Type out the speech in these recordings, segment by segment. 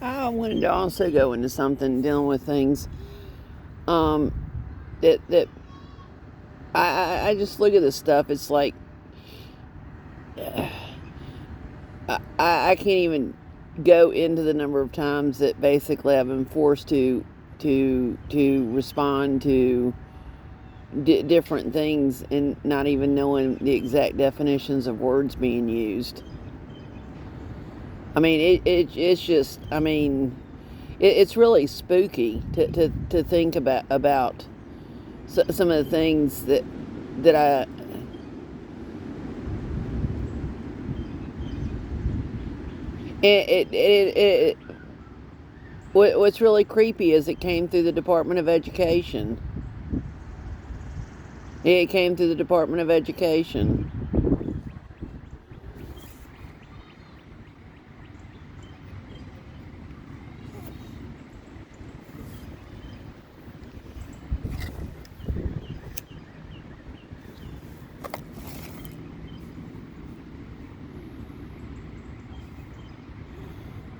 I wanted to also go into something dealing with things um, that I just look at this stuff. It's like I can't even go into the number of times that basically I've been forced to respond to different things and not even knowing the exact definitions of words being used. I mean, it's just, I mean, it's really spooky to think about some of the things that it what's really creepy is it came through the Department of Education. It came through the Department of Education.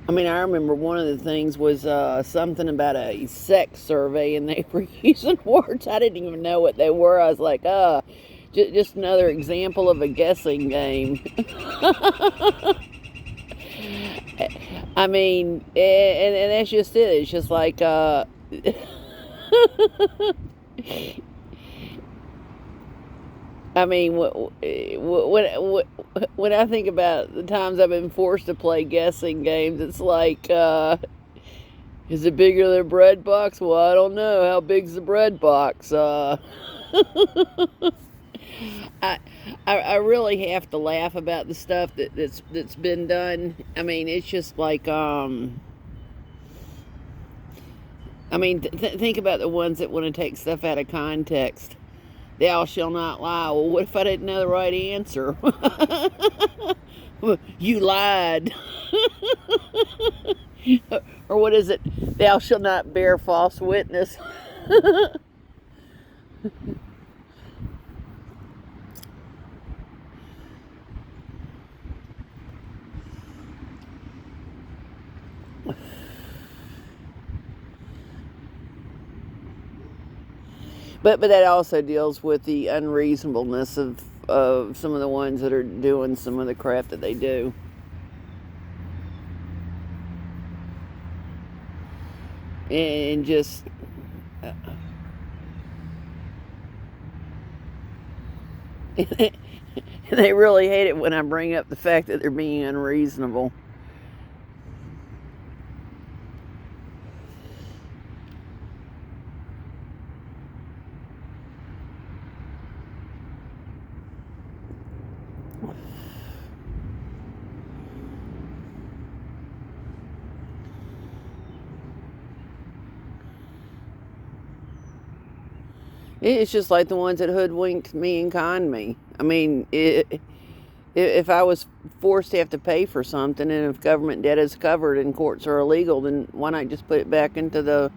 I mean, I remember one of the things was something about a sex survey, and they were using words I didn't even know what they were. I was like, just another example of a guessing game. I mean, and that's just it. It's just like, I mean, when I think about the times I've been forced to play guessing games, it's like, is it bigger than a bread box? Well, I don't know. How big's the bread box? I, I really have to laugh about the stuff that's been done. I mean, it's just like, I mean, think about the ones that want to take stuff out of context. Thou shall not lie. Well, what if I didn't know the right answer? You lied. Or what is it? Thou shalt not bear false witness. But that also deals with the unreasonableness of some of the ones that are doing some of the crap that they do. And just they really hate it when I bring up the fact that they're being unreasonable. It's just like the ones that hoodwinked me and conned me. I mean, if I was forced to have to pay for something, and if government debt is covered and courts are illegal, then why not just put it back into the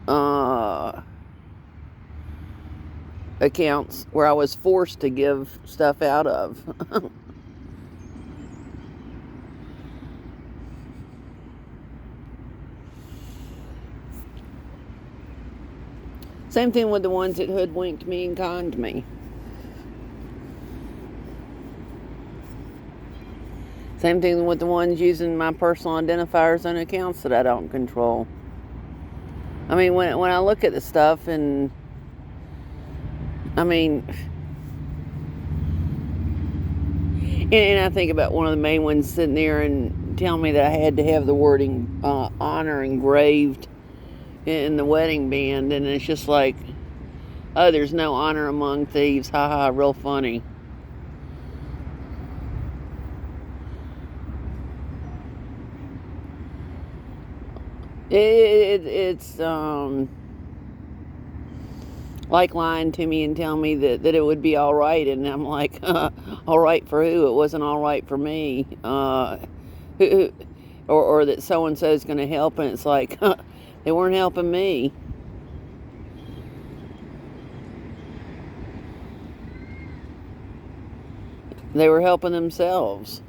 uh, accounts where I was forced to give stuff out of? Same thing with the ones that hoodwinked me and conned me. Same thing with the ones using my personal identifiers on accounts that I don't control. I mean, when I look at the stuff, and I mean, and I think about one of the main ones sitting there and telling me that I had to have the wording honor engraved in the wedding band, and it's just like, oh, there's no honor among thieves. Ha ha, real funny. It's like lying to me and telling me that it would be all right, and I'm like, all right for who? It wasn't all right for me. Who, or that so and so is going to help, and it's like, they weren't helping me. They were helping themselves.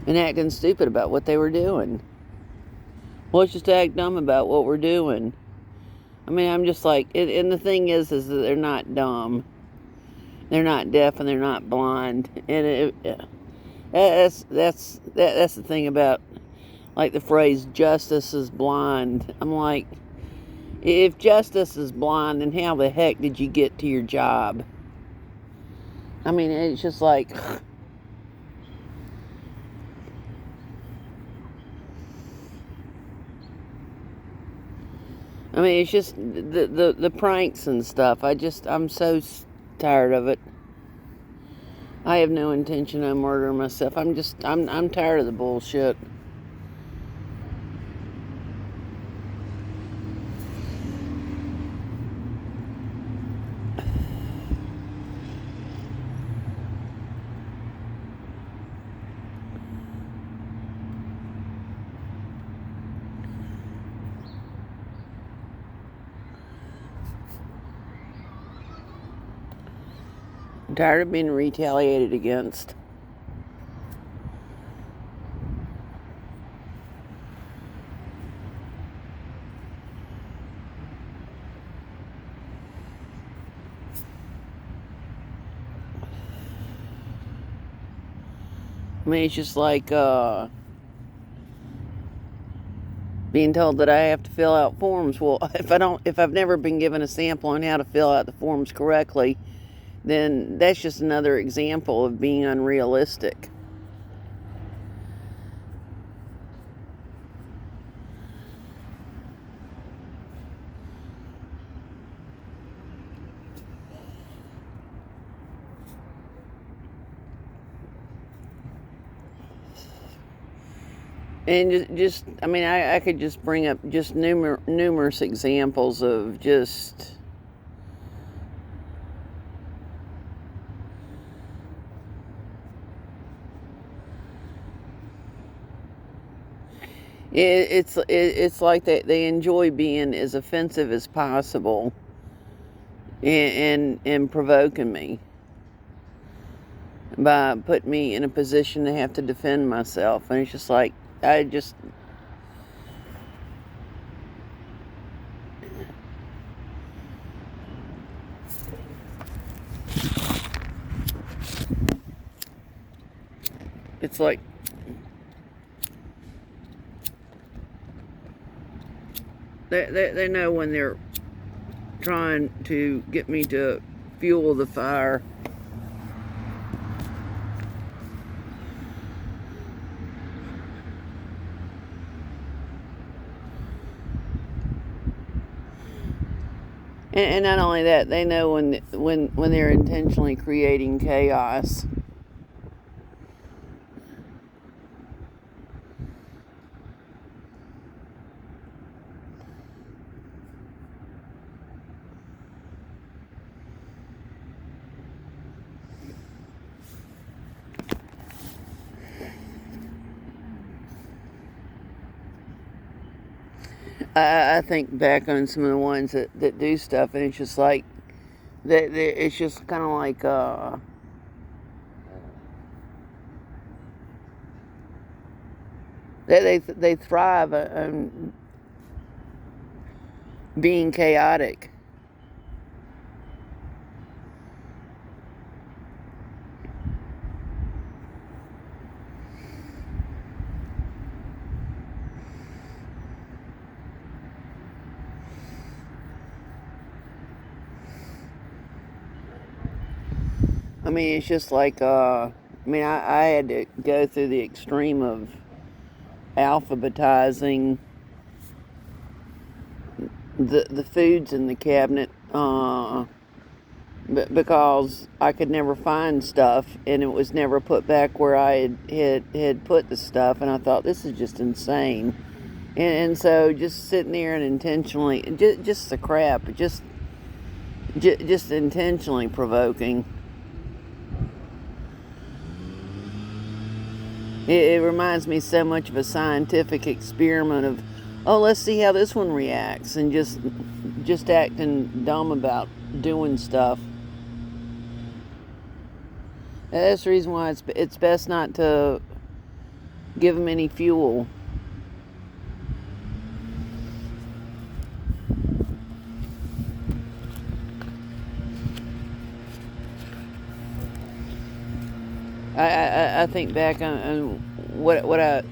and acting stupid about what they were doing. Well, let's just act dumb about what we're doing. I mean, I'm just like, and the thing is that they're not dumb. They're not deaf and they're not blind. And that's the thing about, like, the phrase justice is blind. I'm like, if justice is blind, then how the heck did you get to your job? I mean, it's just like, I mean, it's just the pranks and stuff. I'm so tired of it. I have no intention of murdering myself. I'm tired of the bullshit. I'm tired of being retaliated against. I mean, it's just like being told that I have to fill out forms. Well, if I've never been given a sample on how to fill out the forms correctly, then that's just another example of being unrealistic. And just I mean, I could just bring up just numerous examples of just it's like they enjoy being as offensive as possible and provoking me by putting me in a position to have to defend myself. And it's just like, it's like, they know when they're trying to get me to fuel the fire. And not only that, they know when they're intentionally creating chaos. I think back on some of the ones that do stuff, and it's just like, it's just kind of like, they thrive on being chaotic. I mean, it's just like, I had to go through the extreme of alphabetizing the foods in the cabinet, because I could never find stuff, and it was never put back where I had put the stuff, and I thought, this is just insane. And so just sitting there and intentionally, just the crap, just intentionally provoking. It reminds me so much of a scientific experiment of, oh, let's see how this one reacts, and just acting dumb about doing stuff. That's the reason why it's best not to give them any fuel. I think back on what I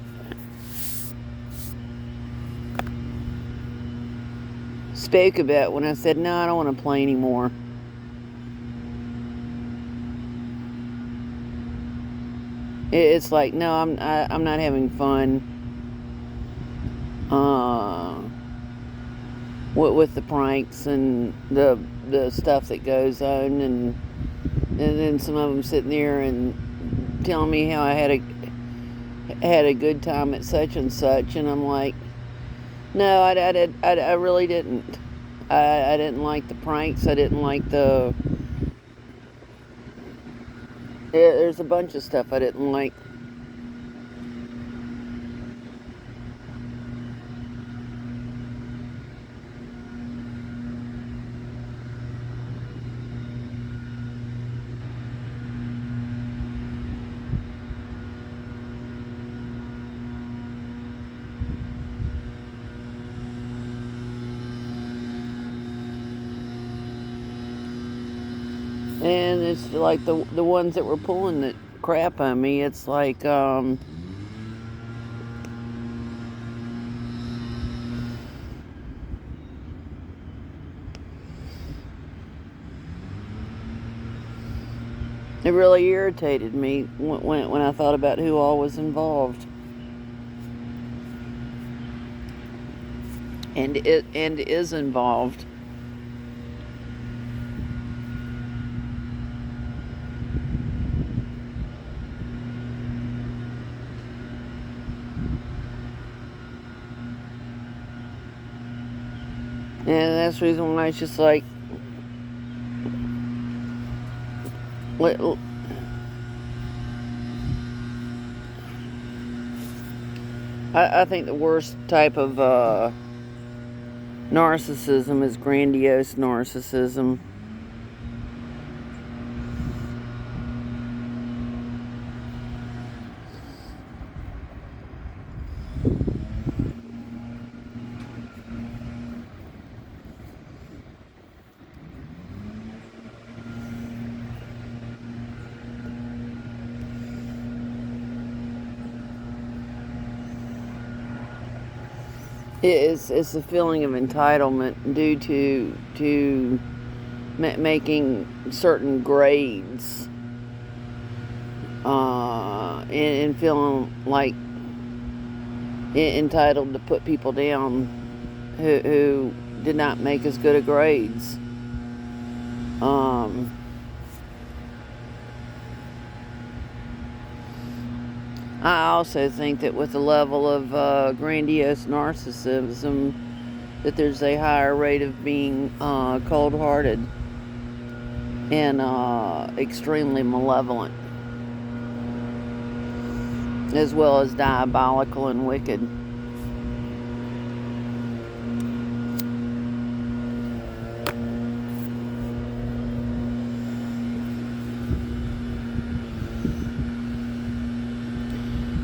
spoke about when I said, no, I don't want to play anymore. It's like, no, I'm not having fun with the pranks and the stuff that goes on, and then some of them sitting there and telling me how I had a good time at such and such, and I'm like, no, I really didn't. I didn't like the pranks. I didn't like there's a bunch of stuff I didn't like. And it's like the ones that were pulling the crap on me. It's like it really irritated me when I thought about who all was involved, and is involved. And that's the reason why it's just like, I think the worst type of narcissism is grandiose narcissism. It's a feeling of entitlement due to making certain grades, and feeling like entitled to put people down who did not make as good of grades. I also think that with the level of grandiose narcissism, that there's a higher rate of being cold-hearted and extremely malevolent, as well as diabolical and wicked.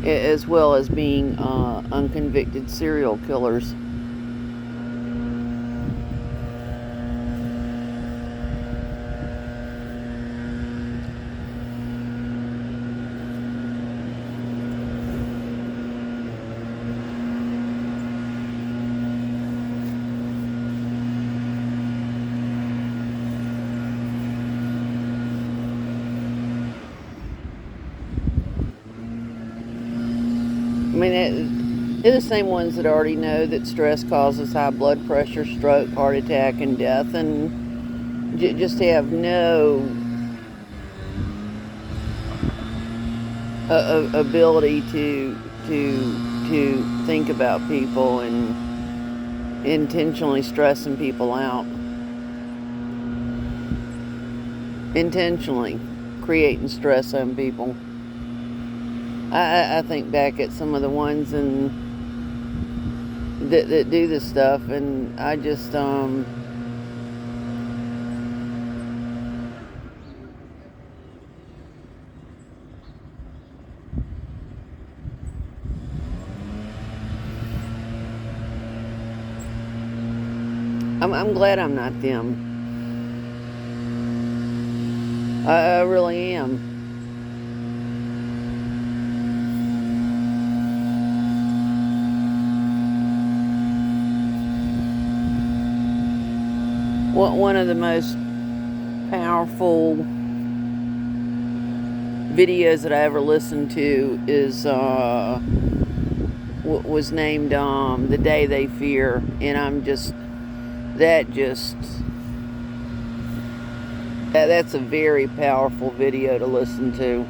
As well as being unconvicted serial killers. I mean, they're the same ones that already know that stress causes high blood pressure, stroke, heart attack, and death, and just have no ability to think about people and intentionally stressing people out, intentionally creating stress on people. I think back at some of the ones that do this stuff, and I just I'm glad I'm not them. I really am. One of the most powerful videos that I ever listened to is was named "The Day They Fear," and that's a very powerful video to listen to.